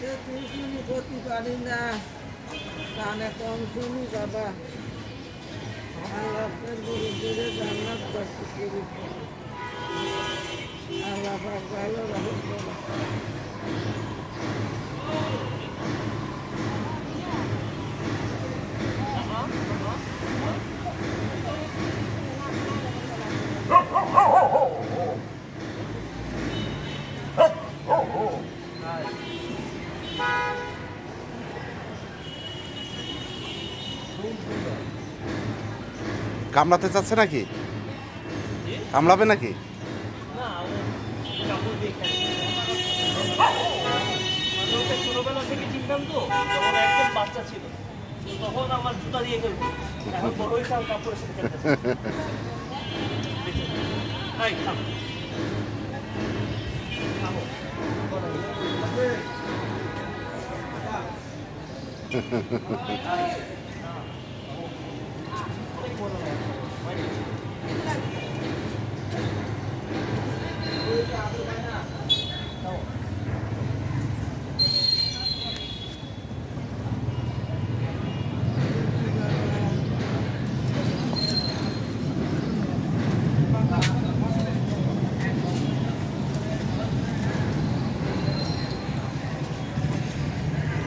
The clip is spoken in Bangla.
টিউশনি করতে পারি না, কানে কম শুনি বাবা। আল্লাহর বিরুদ্ধে জান্নাত বাসী করি, আল্লাহ পাক ভালো রাখবে। কামড়াতে চাচ্ছে নাকি? কামড়াবে নাকি? ছোটবেলা থেকে চিনতাম তো, যখন একদম বাচ্চা ছিল তখন আমার জুতা দিয়ে খেলবো, এখন বড় হয়েছে আর কাপড়ের সাথে খেলতেছে। এই থাম, থামো।